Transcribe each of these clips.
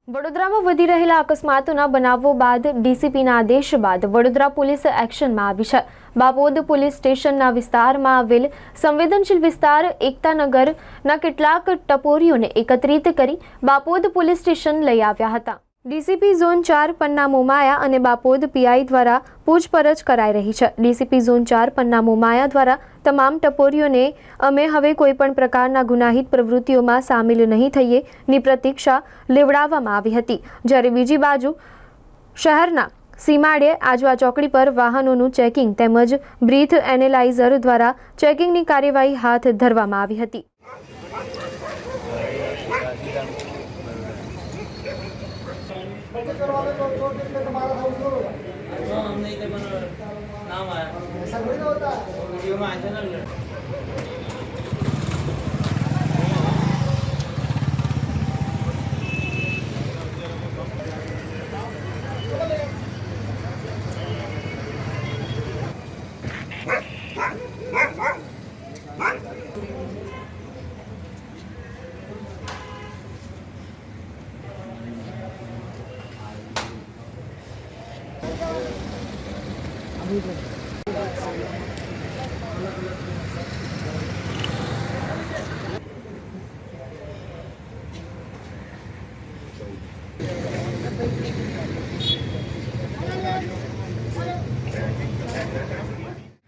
વડોદરામાં વધી રહેલા અકસ્માતોના બનાવો બાદ ડીસીપીના આદેશ બાદ વડોદરા પોલીસ એક્શનમાં આવી છે। બાપોદ પોલીસ સ્ટેશનના વિસ્તારમાં આવેલ સંવેદનશીલ વિસ્તાર એકતાનગરના કેટલાક ટપોરીઓને એકત્રિત કરી બાપોદ પોલીસ સ્ટેશન લઈ આવ્યા હતા। ડીસીપી ઝોન 4 પન્ના મોમાયા અને બાપોદ પીઆઈ દ્વારા પૂછપરછ કરાઈ રહી છે। ડીસીપી ઝોન 4 પન્ના મોમાયા દ્વારા તમામ ટપોરીઓને અમે હવે કોઈપણ પ્રકારના ગુનાહિત પ્રવૃત્તિઓમાં સામેલ નહીં થઈએ ની પ્રતીક્ષા લેવડાવવામાં આવી હતી। જ્યારે બીજી બાજુ શહેરના સીમાડે આજવા ચોકડી પર વાહનોનું ચેકિંગ તેમજ બ્રીથ એનાલાઇઝર દ્વારા ચેકિંગની કાર્યવાહી હાથ ધરવામાં આવી હતી। हमने इधर नाम आया ऐसा थोड़ी ना होता है वीडियो में आया ना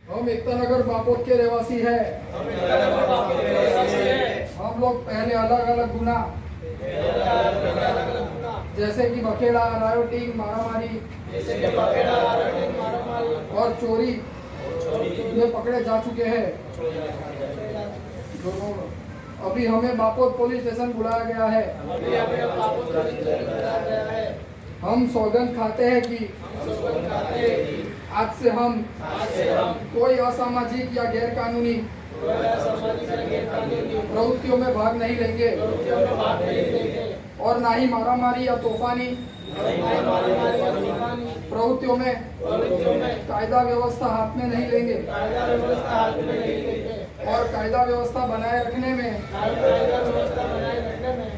हम एकतानगर बापोद के रहवासी हैं। हम लोग पहले अलग अलग गुना जैसे कि बखेड़ा, रायोटिंग, मारामारी और चोरी ये पकड़े जा चुके हैं। अभी हमें बापोद पुलिस स्टेशन बुलाया गया है। हम सौगंध खाते हैं कि आज से हम कोई असामाजिक या गैर कानूनी प्रवृत्तियों में भाग नहीं लेंगे और ना ही मारामारी या तूफानी प्रवृत्तियों में कायदा व्यवस्था हाथ में नहीं लेंगे और कायदा व्यवस्था बनाए रखने में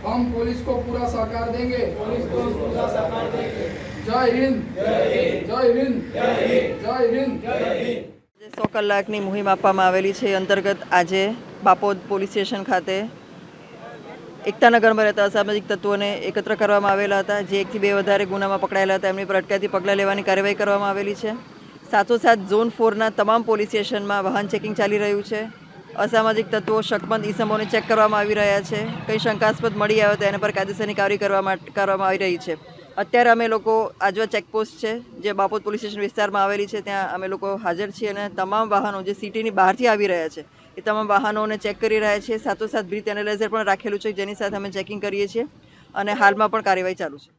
हम पुलिस को पूरा सहकार देंगे। जय हिंद, जय हिंद, जय हिंद। 100 કલાકની મુહિમ આપવામાં આવેલી છે। અંતર્ગત આજે બાપોદ પોલીસ સ્ટેશન ખાતે એકતાનગરમાં રહેતા અસામાજિક તત્વોને એકત્ર કરવામાં આવેલા હતા, જે 1 થી 2 વધારે ગુનામાં પકડાયેલા હતા। એમની પર અટકાયતી પગલાં લેવાની કાર્યવાહી કરવામાં આવેલી છે। સાથોસાથ ઝોન 4ના તમામ પોલીસ સ્ટેશનમાં વાહન ચેકિંગ ચાલી રહ્યું છે। અસામાજિક તત્વો શકમંદ ઈસમોને ચેક કરવામાં આવી રહ્યા છે। કંઈ શંકાસ્પદ મળી આવે તો એના પર કાયદેસરની કાર્યવાહી કરવામાં આવી રહી છે। અત્યારે અમે લોકો આજવા ચેકપોસ્ટ છે જે બાપોદ પોલીસ સ્ટેશન વિસ્તારમાં આવેલી છે, ત્યાં અમે લોકો હાજર છીએ અને તમામ વાહનો જે સિટીની બહારથી આવી રહ્યા છે એ તમામ વાહનોને ચેક કરી રહ્યા છીએ। સાથોસાથ બ્રીથ એનાલાઇઝર પણ રાખેલું છે, જેની સાથે અમે ચેકિંગ કરીએ છીએ અને હાલમાં પણ કાર્યવાહી ચાલુ છે।